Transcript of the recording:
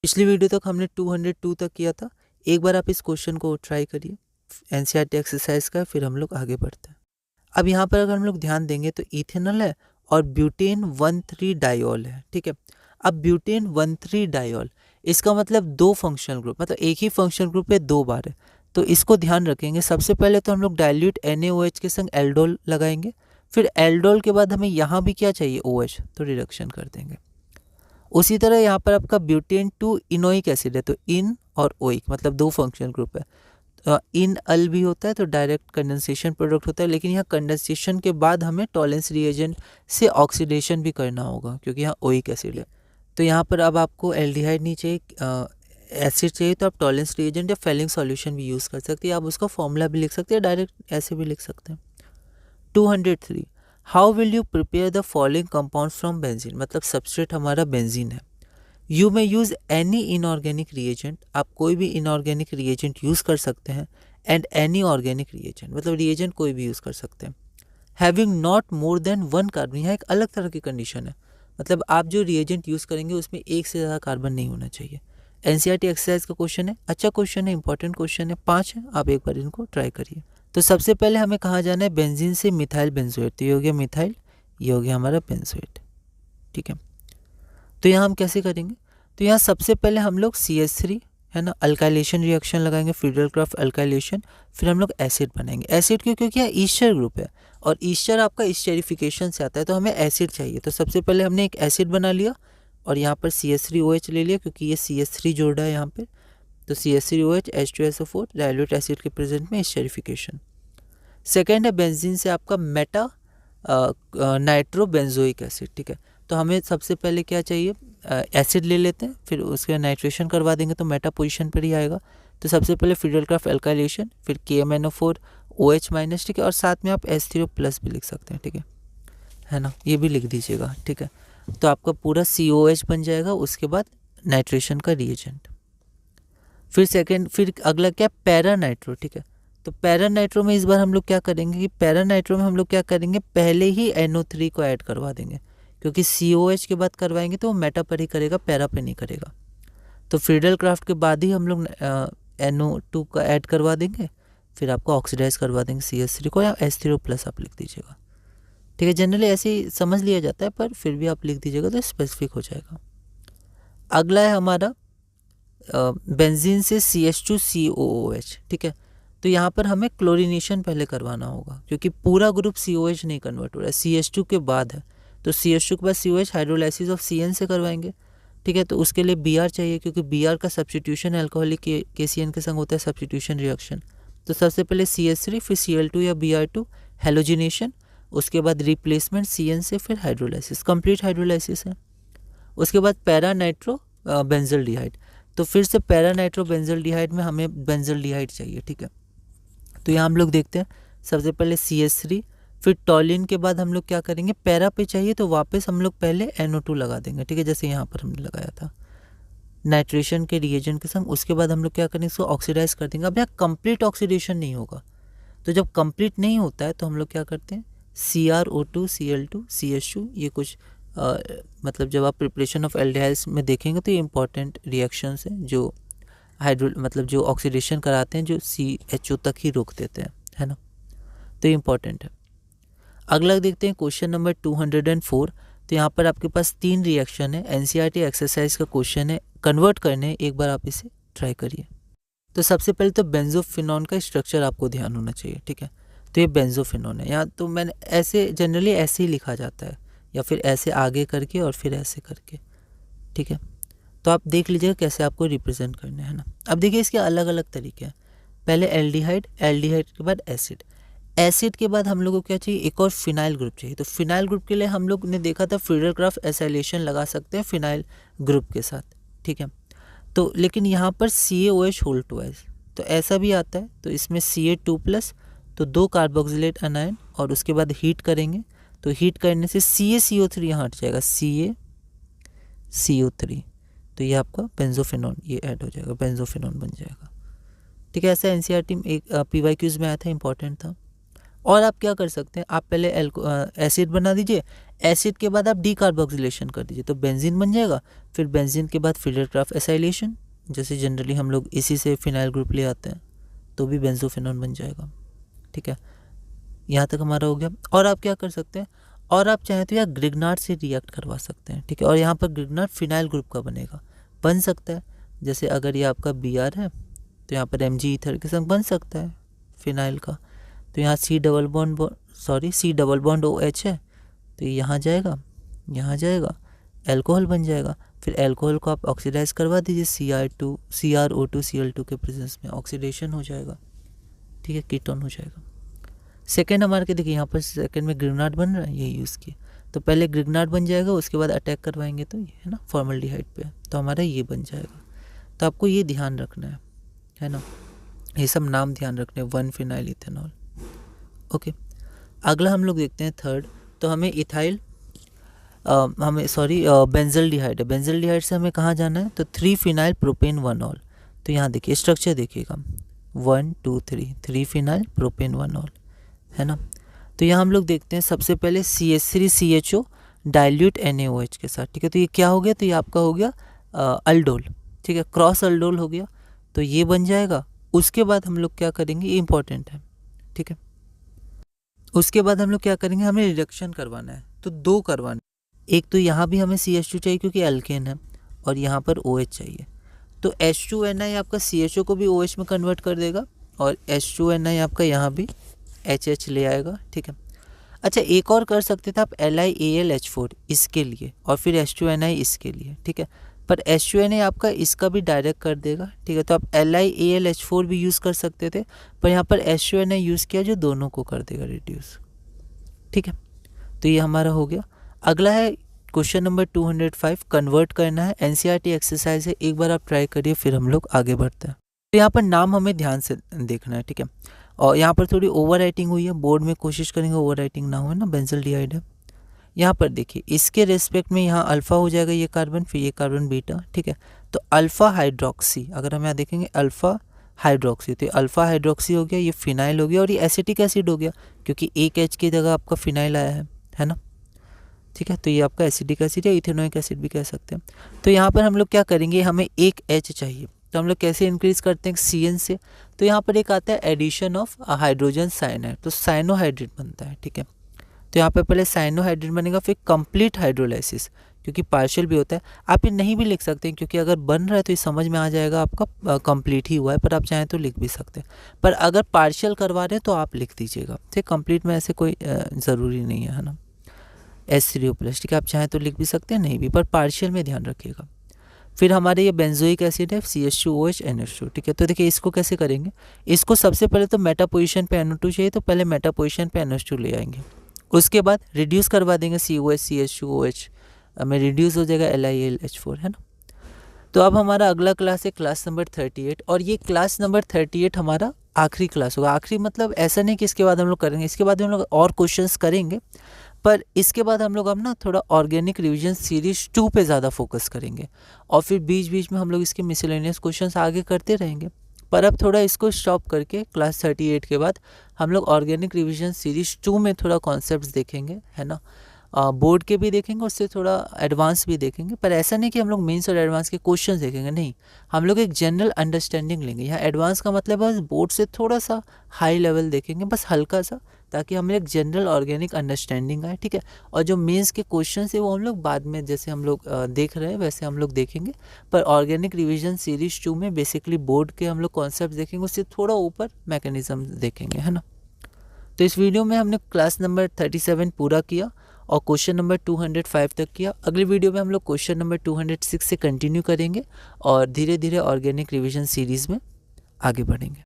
पिछली वीडियो तक हमने 202 तक किया था। एक बार आप इस क्वेश्चन को ट्राई करिए एनसीईआरटी एक्सरसाइज का, फिर हम लोग आगे बढ़ते हैं। अब यहाँ पर अगर हम लोग ध्यान देंगे तो इथेनॉल है और ब्यूटेन 1,3 डायोल है, ठीक है। अब ब्यूटेन 1,3 डायोल, इसका मतलब दो फंक्शनल ग्रुप, मतलब एक ही फंक्शनल ग्रुप पे दो बार है, तो इसको ध्यान रखेंगे। सबसे पहले तो हम लोग डाइल्यूट NaOH के संग एल्डोल लगाएंगे, फिर एल्डोल के बाद हमें यहाँ भी क्या चाहिए, OH, तो रिडक्शन कर देंगे। उसी तरह यहाँ पर आपका ब्यूटेन 2 इनोइक एसिड है, तो इन और ओइक मतलब दो फंक्शनल ग्रुप है। इन अल भी होता है तो डायरेक्ट कंडेंसेशन प्रोडक्ट होता है, लेकिन यहाँ कंडेंसेशन के बाद हमें टॉलेंस रिएजेंट से ऑक्सीडेशन भी करना होगा क्योंकि यहाँ ओइक एसिड है। तो यहाँ पर अब आपको एल्डिहाइड नहीं चाहिए, एसिड चाहिए, तो आप टॉलेंस रिएजेंट या फेलिंग सॉल्यूशन भी यूज़ कर सकते हैं। आप उसका फॉर्मूला भी लिख सकते हैं, डायरेक्ट ऐसे भी लिख सकते हैं। 203, how will you prepare the following compound from benzene, मतलब सबस्ट्रेट हमारा बेंजीन है। You may use any inorganic reagent, आप कोई भी इनऑर्गेनिक रिएजेंट यूज़ कर सकते हैं। एंड एनी ऑर्गेनिक रिएजेंट, मतलब रिएजेंट कोई भी यूज़ कर सकते हैं। Having not more than 1 carbon, यहाँ एक अलग तरह की कंडीशन है, मतलब आप जो रिएजेंट यूज़ करेंगे उसमें एक से ज़्यादा कार्बन नहीं होना चाहिए। एनसीईआरटी एक्सरसाइज का क्वेश्चन है, अच्छा क्वेश्चन है, इंपॉर्टेंट क्वेश्चन है, 5 है, आप एक बार इनको ट्राई करिए। तो सबसे पहले हमें कहाँ जाना है, बेंजीन से मिथाइल बेंजोएट, तो ये हो गया मिथाइल, ये हो गया हमारा बेंजोएट, ठीक है। तो यहाँ हम कैसे करेंगे, तो यहाँ सबसे पहले हम लोग CH3 है ना, अल्काइलेशन रिएक्शन लगाएंगे, फ्रीडल-क्राफ्ट अल्काइलेशन, फिर हम लोग एसिड बनाएंगे। एसिड क्यों, क्योंकि यहाँ ईस्टर ग्रुप है और ईस्टर आपका स्टेरिफिकेशन से आता है, तो हमें एसिड चाहिए। तो सबसे पहले हमने एक एसिड बना लिया और यहाँ पर CH3OH ले लिया क्योंकि ये CH3 जोड़ा है यहाँ पर, तो CH3OH H2SO4 डाइल्यूट एसिड के प्रेजेंट में स्टेरिफिकेशन। सेकेंड है बेंजीन से आपका मेटा नाइट्रो बेंजोइक एसिड, ठीक है। तो हमें सबसे पहले क्या चाहिए, एसिड ले लेते हैं, फिर उसके नाइट्रेशन करवा देंगे तो मेटा पोजीशन पर ही आएगा। तो सबसे पहले फ्रीडल-क्राफ्ट अल्काइलेशन, फिर KMnO4 OH-, ठीक है, और साथ में आप H3O+ भी लिख सकते हैं, ठीक है ना, ये भी लिख दीजिएगा, ठीक है। तो आपका पूरा COH बन जाएगा, उसके बाद नाइट्रेशन का रिएजेंट। फिर अगला क्या, पैरा नाइट्रो, ठीक है। तो पैरा नाइट्रो में इस बार हम लोग क्या करेंगे कि पैरा नाइट्रो में हम लोग क्या करेंगे, पहले ही NO3 को ऐड करवा देंगे, क्योंकि COH के बाद करवाएंगे तो वो मेटा पर ही करेगा, पैरा पे नहीं करेगा। तो फ्रीडल-क्राफ्ट के बाद ही हम लोग NO2 का ऐड करवा देंगे, फिर आपको ऑक्सीडाइज करवा देंगे CH3 को, या H3O+ आप लिख दीजिएगा, ठीक है। जनरली ऐसे ही समझ लिया जाता है, पर फिर भी आप लिख दीजिएगा तो स्पेसिफिक हो जाएगा। अगला है हमारा बेंजीन से CH2COOH, ठीक है। तो यहाँ पर हमें क्लोरीनेशन पहले करवाना होगा क्योंकि पूरा ग्रुप COH नहीं कन्वर्ट हो रहा है, CH2 के बाद है, तो CH2 के बाद COH हाइड्रोलाइसिस ऑफ CN से करवाएंगे, ठीक है। तो उसके लिए Br चाहिए क्योंकि Br का सब्स्टिट्यूशन अल्कोहलिक KCN के संग होता है, सब्स्टिट्यूशन रिएक्शन। तो सबसे पहले CH3, फिर Cl2 या Br2 हेलोजिनेशन, उसके बाद रिप्लेसमेंट CN से, फिर हाइड्रोलाइसिस, कंप्लीट हाइड्रोलाइसिस है। उसके बाद पैरा नाइट्रो बेंजल्डिहाइड, तो फिर से पैरा नाइट्रो बेंजल्डिहाइड में हमें बेंजल्डिहाइड चाहिए, ठीक है। तो यहाँ हम लोग देखते हैं, सबसे पहले CH3, फिर टॉलिन के बाद हम लोग क्या करेंगे, पैरा पे चाहिए तो वापस हम लोग पहले NO2 लगा देंगे, ठीक है, जैसे यहाँ पर हमने लगाया था नाइट्रेशन के रिएजेंट के संग। उसके बाद हम लोग क्या करेंगे, इसको ऑक्सीडाइज कर देंगे। अब यहाँ कंप्लीट ऑक्सीडेशन नहीं होगा, तो जब कंप्लीट नहीं होता है तो हम लोग क्या करते हैं, CrO2 Cl2 CH2, ये कुछ मतलब जब आप प्रिपरेशन ऑफ एल्डिहाइड्स में देखेंगे तो ये इंपॉर्टेंट रिएक्शंस हैं जो मतलब जो ऑक्सीडेशन कराते हैं, जो CHO तक ही रोक देते हैं, है ना, तो ये इंपॉर्टेंट है। अगला देखते हैं क्वेश्चन नंबर 204। तो यहाँ पर आपके पास 3 रिएक्शन है, NCERT एक्सरसाइज का क्वेश्चन है, कन्वर्ट करने हैं, एक बार आप इसे ट्राई करिए। तो सबसे पहले तो बेंजोफिनॉन का स्ट्रक्चर आपको ध्यान होना चाहिए, ठीक है। तो ये बेंजोफिनॉन है, यहाँ तो मैंने ऐसे जनरली ऐसे ही लिखा जाता है, या फिर ऐसे आगे करके और फिर ऐसे करके, ठीक है। तो आप देख लीजिएगा कैसे आपको रिप्रेजेंट करना है ना। अब देखिए इसके अलग अलग तरीके हैं, पहले एल्डिहाइड, एल्डिहाइड के बाद एसिड, एसिड के बाद हम लोग को क्या चाहिए, एक और फिनाइल ग्रुप चाहिए। तो फिनाइल ग्रुप के लिए हम लोग ने देखा था फ्रीडल-क्राफ्ट एसाइलेशन लगा सकते हैं फिनाइल ग्रुप के साथ, ठीक है। तो लेकिन यहाँ पर CaOH होल ट्वाइस, तो ऐसा भी आता है, तो इसमें Ca2+, तो 2 कार्बोक्सिलेट अनायन, और उसके बाद हीट करेंगे, तो हीट करने से CaCO3 यहाँ हट जाएगा, CaCO3, तो ये आपका बेंजोफिनॉन ये ऐड हो जाएगा, बेंजोफिनॉन बन जाएगा, ठीक है। ऐसा NCERT में एक PYQs में आया था, इंपॉर्टेंट था। और आप क्या कर सकते हैं, आप पहले एसिड बना दीजिए, एसिड के बाद आप डीकार्बोक्सिलेशन कर दीजिए तो बेंजीन बन जाएगा। फिर बेंजीन के बाद फिल्टरक्राफ्ट एसाइलेशन, जैसे जनरली हम लोग इसी से फिनाइल ग्रुप ले आते हैं तो भी बेंजोफिनोन बन जाएगा। ठीक है, यहाँ तक हमारा हो गया। और आप क्या कर सकते हैं, और आप चाहें तो यहाँ ग्रिग्नार्ड से रिएक्ट करवा सकते हैं। ठीक है, और यहाँ पर ग्रिग्नार्ड फिनाइल ग्रुप का बनेगा, बन सकता है। जैसे अगर ये आपका Br है तो यहाँ पर Mg ईथर के संग बन सकता है फिनाइल का। तो यहाँ C डबल बॉन्ड OH है तो ये यहाँ जाएगा, एल्कोहल बन जाएगा। फिर एल्कोहल को आप ऑक्सीडाइज करवा दीजिए CrO2Cl2 के प्रेजेंस में, ऑक्सीडेशन हो जाएगा। ठीक है, कीटोन हो जाएगा। सेकेंड हमारे के देखिए यहाँ पर सेकेंड में ग्रिग्नार्ड बन रहा है, ये यूज़ किया तो पहले ग्रिग्नार्ड बन जाएगा, उसके बाद अटैक करवाएंगे तो ये है ना फॉर्मल्डिहाइड पे, तो हमारा ये बन जाएगा। तो आपको ये ध्यान रखना है ना, ये सब नाम ध्यान रखने, 1 फिनाइल इथेनॉल। ओके, अगला हम लोग देखते हैं थर्ड। तो हमें इथाइल बेंजल्डिहाइड है। बेंजल्डिहाइड से हमें कहाँ जाना है, तो 3 फिनाइल प्रोपेन 1 ऑल। तो यहाँ देखिए स्ट्रक्चर देखिएगा, 1 2 3 फिनाइल प्रोपेन 1 ऑल, है ना। तो यहाँ हम लोग देखते हैं सबसे पहले CH3CHO डाइल्यूट NaOH के साथ। ठीक है, तो ये क्या हो गया, तो ये आपका हो गया अल्डोल। ठीक है, क्रॉस अल्डोल हो गया, तो ये बन जाएगा। उसके बाद हम लोग क्या करेंगे, ये इंपॉर्टेंट है। ठीक है, उसके बाद हम लोग क्या करेंगे, हमें रिडक्शन करवाना है तो 2 करवाना है। एक तो यहाँ भी हमें CH2 चाहिए क्योंकि एल्केन है, और यहाँ पर OH चाहिए। तो H2Ni आपका CHO को भी OH में कन्वर्ट कर देगा, और H2Ni आपका यहाँ भी HH ले आएगा। ठीक है, अच्छा एक और कर सकते थे आप LiAlH4 इसके लिए, और फिर H2Ni इसके लिए। ठीक है, पर H2Na आपका इसका भी डायरेक्ट कर देगा। ठीक है, तो आप LiAlH4 भी यूज़ कर सकते थे, पर यहाँ पर H2Na यूज़ किया जो दोनों को कर देगा रिड्यूस। ठीक है, तो ये हमारा हो गया। अगला है क्वेश्चन नंबर 205, कन्वर्ट करना है। NCERT एक्सरसाइज है, एक बार आप ट्राई करिए, फिर हम लोग आगे बढ़ते हैं। तो यहाँ पर नाम हमें ध्यान से देखना है। ठीक है, और यहाँ पर थोड़ी ओवर राइटिंग हुई है, बोर्ड में कोशिश करेंगे ओवर राइटिंग ना हो ना। बेंजल्डिहाइड है, यहाँ पर देखिए इसके रेस्पेक्ट में यहाँ अल्फ़ा हो जाएगा ये कार्बन, फिर ये कार्बन बीटा। ठीक है, तो अल्फ़ा हाइड्रोक्सी, अगर हम यहाँ देखेंगे अल्फ़ा हाइड्रोक्सी, तो अल्फ़ा हाइड्रोक्सी हो गया, ये फिनाइल हो गया, और ये एसिटिक एसिड हो गया क्योंकि एक H की जगह आपका फिनाइल आया है ना। ठीक है, तो ये आपका एसिटिक एसिड या इथेनोइक एसिड भी कह सकते हैं। तो यहाँ पर हम लोग क्या करेंगे, हमें एक H चाहिए, तो हम लोग कैसे इंक्रीज करते हैं, CN से। तो यहाँ पर एक आता है एडिशन ऑफ हाइड्रोजन साइनाइड, तो साइनोहाइड्रेट बनता है। ठीक है, तो यहाँ पे पहले साइनोहाइड्रेट बनेगा, फिर कंप्लीट हाइड्रोलाइसिस, क्योंकि पार्शियल भी होता है। आप ये नहीं भी लिख सकते हैं क्योंकि अगर बन रहा है तो ये समझ में आ जाएगा आपका कंप्लीट ही हुआ है, पर आप चाहें तो लिख भी सकते हैं। पर अगर पार्शियल करवा रहे हैं तो आप लिख दीजिएगा, ठीक, कंप्लीट में ऐसे कोई ज़रूरी नहीं है ना। H3O+, ठीक है, आप चाहें तो लिख भी सकते हैं, नहीं भी, पर पार्शियल में ध्यान रखिएगा। फिर हमारे ये बेंजोइक एसिड है CH2OH NH2। ठीक है, तो देखिए इसको कैसे करेंगे, इसको सबसे पहले तो मेटा पोजीशन पे NO2 चाहिए, तो पहले मेटा पोजीशन पे NH2 ले आएंगे, उसके बाद रिड्यूस करवा देंगे COH CH2OH में रिड्यूस हो जाएगा LiAlH4, है ना। तो अब हमारा अगला क्लास है क्लास नंबर 38, और ये क्लास नंबर 38 हमारा आखिरी क्लास होगा। आखिरी मतलब ऐसा नहीं कि इसके बाद हम लोग करेंगे, इसके बाद हम लोग और क्वेश्चंस करेंगे, पर इसके बाद हम लोग अब ना थोड़ा ऑर्गेनिक रिवीजन सीरीज 2 पे ज़्यादा फोकस करेंगे, और फिर बीच बीच में हम लोग इसके मिसलेनियस क्वेश्चंस आगे करते रहेंगे। पर अब थोड़ा इसको स्टॉप करके क्लास 38 के बाद हम लोग ऑर्गेनिक रिवीजन सीरीज 2 में थोड़ा कॉन्सेप्ट्स देखेंगे, है ना। बोर्ड के भी देखेंगे, उससे थोड़ा एडवांस भी देखेंगे, पर ऐसा नहीं कि हम लोग मेंस और एडवांस के क्वेश्चंस देखेंगे, नहीं, हम लोग एक जनरल अंडरस्टैंडिंग लेंगे। यहाँ एडवांस का मतलब बस बोर्ड से थोड़ा सा हाई लेवल देखेंगे, बस हल्का सा, ताकि हमें एक जनरल ऑर्गेनिक अंडरस्टैंडिंग आए। ठीक है, और जो मेंस के क्वेश्चन है वो हम लोग बाद में, जैसे हम लोग देख रहे हैं वैसे हम लोग देखेंगे, पर ऑर्गेनिक रिवीजन सीरीज 2 में बेसिकली बोर्ड के हम लोग कॉन्सेप्ट देखेंगे, उससे थोड़ा ऊपर मैकेनिज्म देखेंगे, है ना। तो इस वीडियो में हमने क्लास नंबर 37 पूरा किया और क्वेश्चन नंबर 205 तक किया। अगली वीडियो में हम लोग क्वेश्चन नंबर 206 से कंटिन्यू करेंगे और धीरे धीरे ऑर्गेनिक रिवीजन सीरीज़ में आगे बढ़ेंगे।